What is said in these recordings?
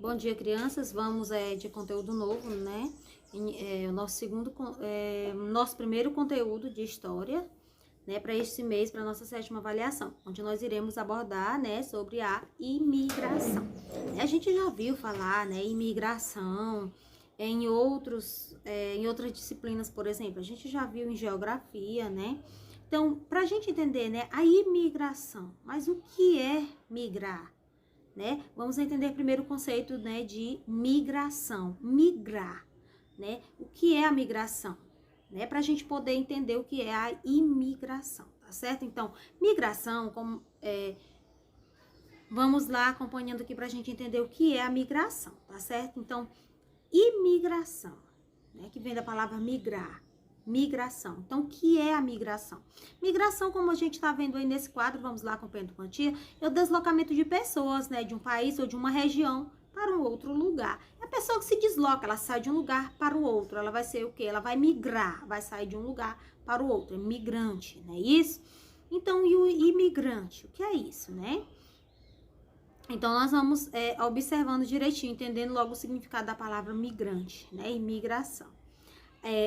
Bom dia, crianças. Vamos de conteúdo novo, né? O nosso primeiro conteúdo de história, né? Para este mês, para nossa sétima avaliação, onde nós iremos abordar, né? Sobre a imigração. A gente já viu falar, né? Imigração em outras disciplinas, por exemplo. A gente já viu em geografia, né? Então, para a gente entender, né? A imigração. Mas o que é migrar? Né? Vamos entender primeiro o conceito, né, de migração, migrar, né? O que é a migração, né? Para a gente poder entender o que é a imigração, tá certo? Então, migração, vamos lá acompanhando aqui para a gente entender o que é a migração, tá certo? Então, imigração, né? Que vem da palavra migrar. Migração. Então, o que é a migração? Migração, como a gente está vendo aí nesse quadro, vamos lá acompanhando quantia, é o deslocamento de pessoas, né, de um país ou de uma região para um outro lugar. É a pessoa que se desloca, ela sai de um lugar para o outro. Ela vai ser o quê? Ela vai migrar, vai sair de um lugar para o outro. É migrante, não é isso? Então, e o imigrante? O que é isso, né? Então, nós vamos observando direitinho, entendendo logo o significado da palavra migrante, né? Imigração.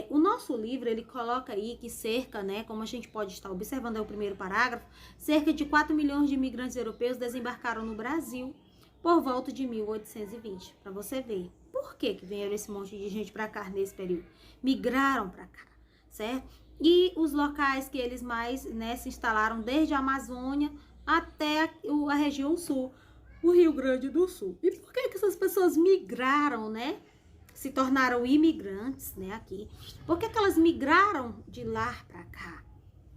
O nosso livro, ele coloca aí que cerca, né, como a gente pode estar observando, é o primeiro parágrafo, cerca de 4 milhões de imigrantes europeus desembarcaram no Brasil por volta de 1820, para você ver. Por que vieram esse monte de gente para cá nesse período? Migraram para cá, certo? E os locais que eles mais, né, se instalaram desde a Amazônia até a região sul, o Rio Grande do Sul. E por que essas pessoas migraram, né? Se tornaram imigrantes, né, aqui. Por que elas migraram de lá para cá?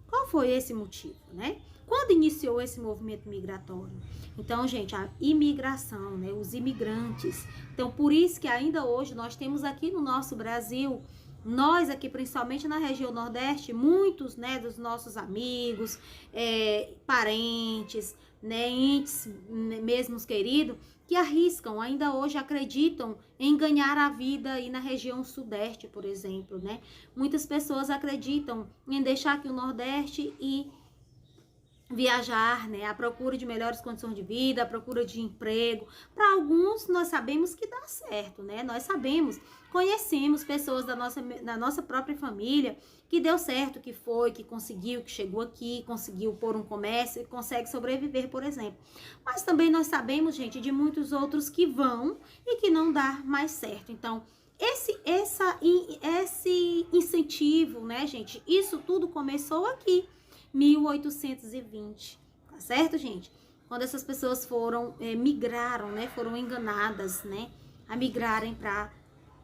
Qual foi esse motivo, né? Quando iniciou esse movimento migratório? Então, gente, a imigração, né, os imigrantes. Então, por isso que ainda hoje nós temos aqui no nosso Brasil, nós aqui, principalmente na região Nordeste, muitos, né, dos nossos amigos, parentes, né, entes mesmos queridos, que arriscam, ainda hoje acreditam em ganhar a vida aí na região Sudeste, por exemplo, né? Muitas pessoas acreditam em deixar aqui o Nordeste e viajar, né, à procura de melhores condições de vida, à procura de emprego. Para alguns, nós sabemos que dá certo, né? Nós sabemos, conhecemos pessoas da nossa própria família que deu certo, que foi, que conseguiu, que chegou aqui, conseguiu pôr um comércio e consegue sobreviver, por exemplo. Mas também nós sabemos, gente, de muitos outros que vão e que não dá mais certo. Então, esse incentivo, né, gente, isso tudo começou aqui. 1820, tá certo, gente? Quando essas pessoas migraram, né, foram enganadas, né, a migrarem para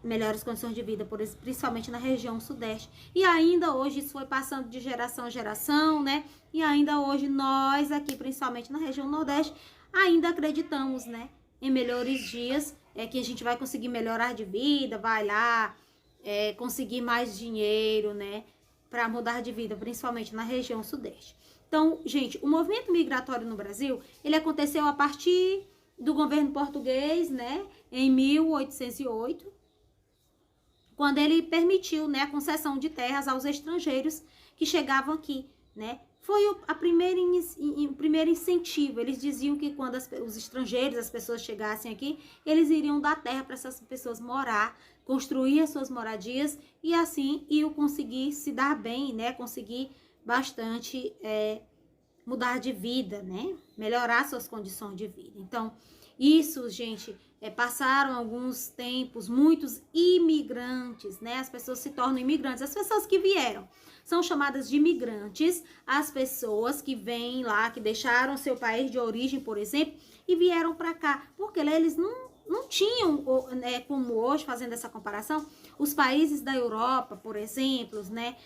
melhores condições de vida, principalmente na região Sudeste. E ainda hoje isso foi passando de geração em geração, né? E ainda hoje nós aqui, principalmente na região Nordeste, ainda acreditamos, né, em melhores dias, que a gente vai conseguir melhorar de vida, vai lá, conseguir mais dinheiro, né, para mudar de vida, principalmente na região Sudeste. Então, gente, o movimento migratório no Brasil, ele aconteceu a partir do governo português, né, em 1808, quando ele permitiu, né, a concessão de terras aos estrangeiros que chegavam aqui, né. Foi o primeiro incentivo. Eles diziam que quando os estrangeiros, as pessoas chegassem aqui, eles iriam dar terra para essas pessoas morar, construir as suas moradias e assim iam conseguir se dar bem, né? Conseguir bastante mudar de vida, né? Melhorar suas condições de vida. Então, isso, gente, passaram alguns tempos, muitos imigrantes, né? As pessoas se tornam imigrantes. As pessoas que vieram são chamadas de imigrantes, as pessoas que vêm lá, que deixaram seu país de origem, por exemplo, e vieram para cá, porque eles não tinham, né, como hoje, fazendo essa comparação, os países da Europa, por exemplo, né,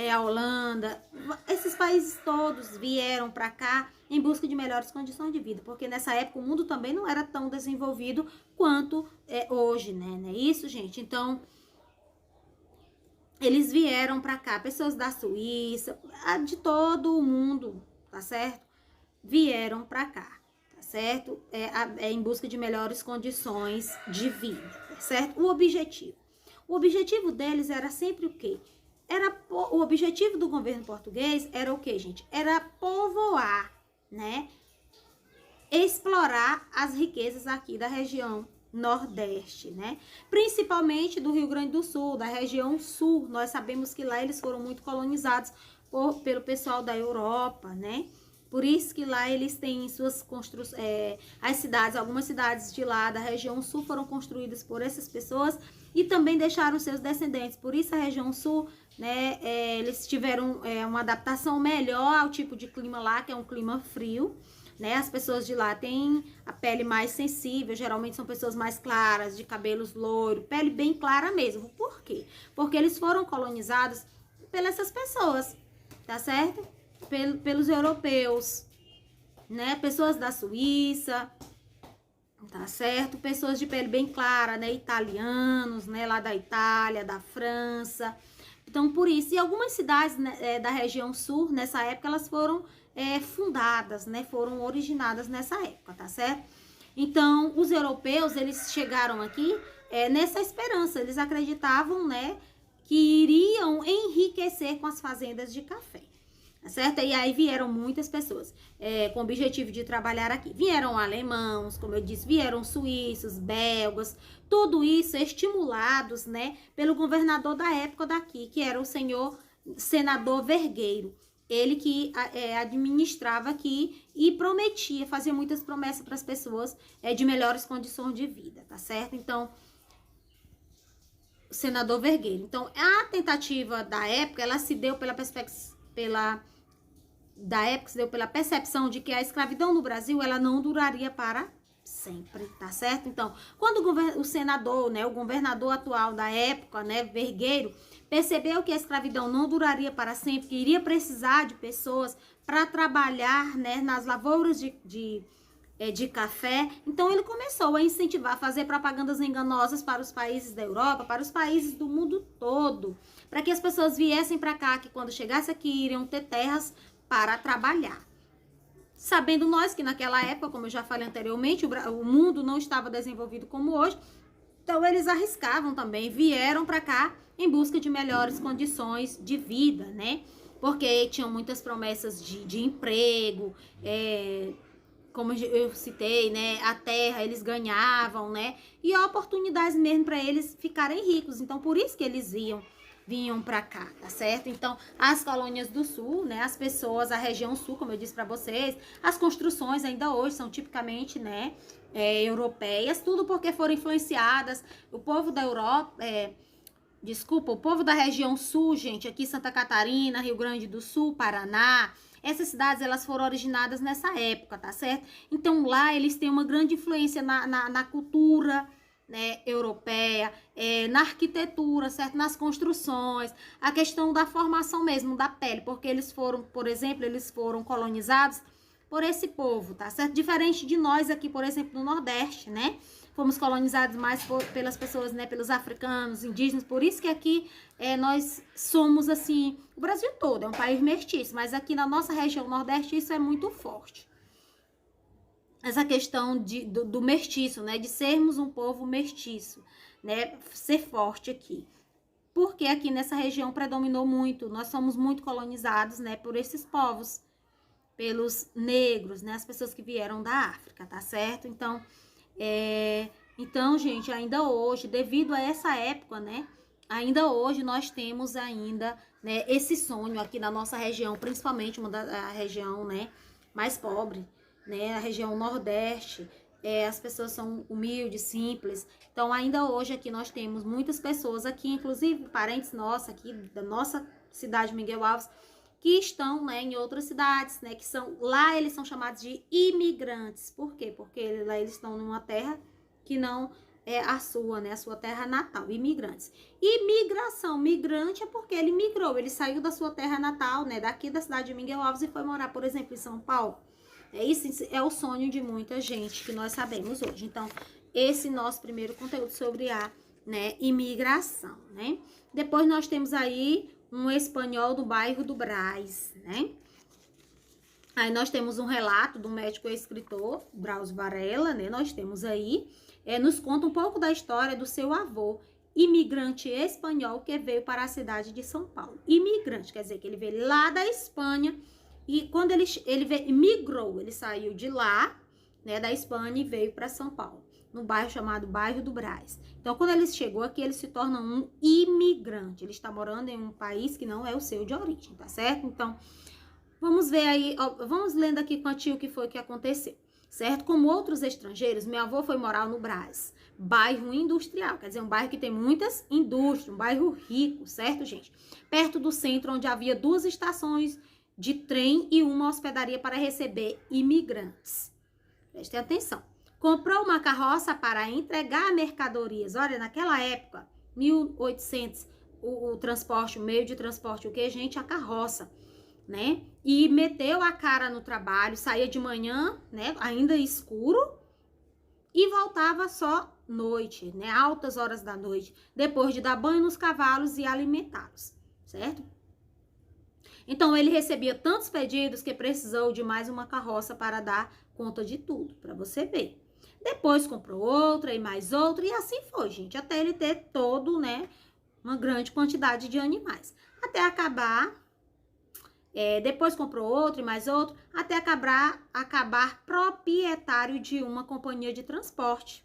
a Holanda, esses países todos vieram para cá em busca de melhores condições de vida, porque nessa época o mundo também não era tão desenvolvido quanto hoje, né, não é isso, gente? Então, eles vieram para cá, pessoas da Suíça, de todo o mundo, tá certo? Vieram para cá, tá certo? Em busca de melhores condições de vida, tá certo? O objetivo deles era sempre o quê? O objetivo do governo português era o quê, gente? Era povoar, né? Explorar as riquezas aqui da região Nordeste, né? Principalmente do Rio Grande do Sul, da região sul. Nós sabemos que lá eles foram muito colonizados pelo pessoal da Europa, né? Por isso que lá eles têm suas construções, as cidades, algumas cidades de lá da região sul foram construídas por essas pessoas e também deixaram seus descendentes. Por isso a região sul, né, eles tiveram uma adaptação melhor ao tipo de clima lá, que é um clima frio, né? As pessoas de lá têm a pele mais sensível, geralmente são pessoas mais claras, de cabelos loiros, pele bem clara mesmo. Por quê? Porque eles foram colonizados pelas essas pessoas, tá certo? Pelos europeus, né? Pessoas da Suíça, tá certo? Pessoas de pele bem clara, né? Italianos, né? Lá da Itália, da França. Então, por isso, e algumas cidades, né, da região sul, nessa época, elas foram fundadas, né? Foram originadas nessa época, tá certo? Então, os europeus, eles chegaram aqui nessa esperança. Eles acreditavam, né? Que iriam enriquecer com as fazendas de café. Certo? E aí vieram muitas pessoas com o objetivo de trabalhar aqui. Vieram alemãos, como eu disse, vieram suíços, belgas, tudo isso estimulados, né, pelo governador da época daqui, que era o senador Vergueiro. Ele que administrava aqui e prometia, fazia muitas promessas para as pessoas de melhores condições de vida, tá certo? Então, o senador Vergueiro. Então, a tentativa da época, ela se deu pela percepção de que a escravidão no Brasil, ela não duraria para sempre, tá certo? Então, quando o senador, né, o governador atual da época, né, Vergueiro, percebeu que a escravidão não duraria para sempre, que iria precisar de pessoas para trabalhar, né, nas lavouras de café, então ele começou a incentivar, a fazer propagandas enganosas para os países da Europa, para os países do mundo todo, para que as pessoas viessem para cá, que quando chegasse aqui iriam ter terras para trabalhar. Sabendo nós que naquela época, como eu já falei anteriormente, o mundo não estava desenvolvido como hoje, então eles arriscavam também, vieram para cá em busca de melhores condições de vida, né? Porque tinham muitas promessas de emprego, como eu citei, né, a terra eles ganhavam, né, e oportunidades mesmo para eles ficarem ricos. Então, por isso que eles vinham para cá, tá certo? Então, as colônias do sul, né, as pessoas, a região sul, como eu disse para vocês, as construções ainda hoje são tipicamente, né, europeias, tudo porque foram influenciadas. O povo da Europa, o povo da região sul, gente, aqui Santa Catarina, Rio Grande do Sul, Paraná, essas cidades, elas foram originadas nessa época, tá certo? Então, lá eles têm uma grande influência na cultura, né, europeia, na arquitetura, certo? Nas construções, a questão da formação mesmo da pele, porque eles foram, por exemplo, eles foram colonizados por esse povo, tá certo? Diferente de nós aqui, por exemplo, no Nordeste, né? Fomos colonizados mais pelas pessoas, né, pelos africanos, indígenas, por isso que aqui nós somos, assim, o Brasil todo é um país mestiço, mas aqui na nossa região Nordeste isso é muito forte. Essa questão do mestiço, né, de sermos um povo mestiço, né, ser forte aqui. Porque aqui nessa região predominou muito, nós somos muito colonizados, né, por esses povos, pelos negros, né, as pessoas que vieram da África, tá certo? Então, gente, ainda hoje, devido a essa época, né, ainda hoje nós temos ainda, né, esse sonho aqui na nossa região, principalmente a região, né, mais pobre, né, a região Nordeste, as pessoas são humildes, simples. Então, ainda hoje aqui nós temos muitas pessoas aqui, inclusive parentes nossos aqui da nossa cidade Miguel Alves, que estão, né, em outras cidades, né, que são, lá eles são chamados de imigrantes. Por quê? Porque lá eles estão numa terra que não é a sua, né, a sua terra natal, imigrantes. E migração, migrante é porque ele migrou, ele saiu da sua terra natal, né, daqui da cidade de Miguel Alves e foi morar, por exemplo, em São Paulo. Isso é o sonho de muita gente que nós sabemos hoje. Então, esse nosso primeiro conteúdo sobre a, né, imigração, né. Depois nós temos aí um espanhol do bairro do Brás, né? Aí nós temos um relato do médico e escritor, Drauzio Varela, né? Nós temos aí, nos conta um pouco da história do seu avô, imigrante espanhol que veio para a cidade de São Paulo. Imigrante, quer dizer que ele veio lá da Espanha e quando ele migrou, ele saiu de lá, né, da Espanha e veio para São Paulo. no bairro chamado Bairro do Brás. Então, quando ele chegou aqui, ele se torna um imigrante. Ele está morando em um país que não é o seu de origem, tá certo? Então, vamos ver aí, ó, vamos lendo aqui com a tia o que foi que aconteceu, certo? Como outros estrangeiros, meu avô foi morar no Brás, bairro industrial, quer dizer, um bairro que tem muitas indústrias, um bairro rico, certo, gente? Perto do centro, onde havia 2 estações de trem e uma hospedaria para receber imigrantes. Prestem atenção. Comprou uma carroça para entregar mercadorias. Olha, naquela época, 1800, o transporte, o meio de transporte, o que, gente? A carroça, né? E meteu a cara no trabalho, saía de manhã, né? Ainda escuro, e voltava só noite, né? Altas horas da noite, depois de dar banho nos cavalos e alimentá-los, certo? Então, ele recebia tantos pedidos que precisou de mais uma carroça para dar conta de tudo, para você ver. Depois comprou outra e mais outra, e assim foi, gente, até ele ter todo, né, uma grande quantidade de animais. Até acabar, depois comprou outro e mais outro, até acabar proprietário de uma companhia de transporte.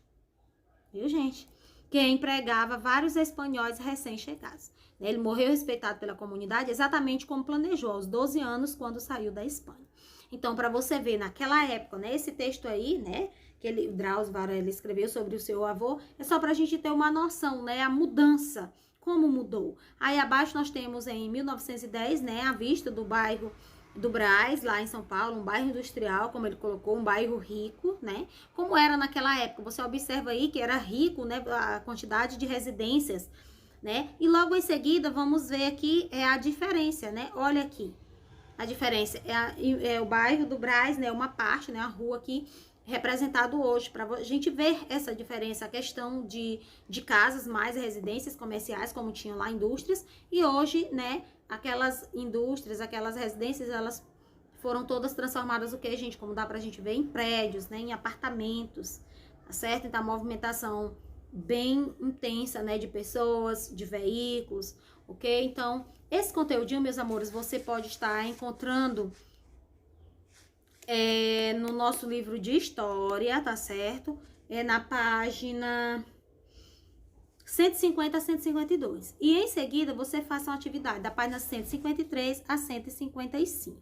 Viu, gente? Que empregava vários espanhóis recém-chegados. Ele morreu respeitado pela comunidade exatamente como planejou, aos 12 anos, quando saiu da Espanha. Então, para você ver, naquela época, né, esse texto aí, né, que Drauzio Varela escreveu sobre o seu avô, é só para a gente ter uma noção, né, a mudança, como mudou. Aí abaixo nós temos em 1910, né, a vista do bairro do Brás, lá em São Paulo, um bairro industrial, como ele colocou, um bairro rico, né? Como era naquela época. Você observa aí que era rico, né? A quantidade de residências, né? E logo em seguida, vamos ver aqui a diferença, né? Olha aqui, a diferença é o bairro do Brás, né? Uma parte, né? A rua aqui representado hoje, para a gente ver essa diferença, a questão de casas mais residências comerciais, como tinham lá indústrias, e hoje, né, aquelas indústrias, aquelas residências, elas foram todas transformadas, o que, gente, como dá pra gente ver, em prédios, né, em apartamentos, tá certo? Então, a movimentação bem intensa, né, de pessoas, de veículos, ok? Então, esse conteúdinho, meus amores, você pode estar encontrando no nosso livro de história, tá certo? Na página 150 a 152. E em seguida, você faça uma atividade da página 153 a 155.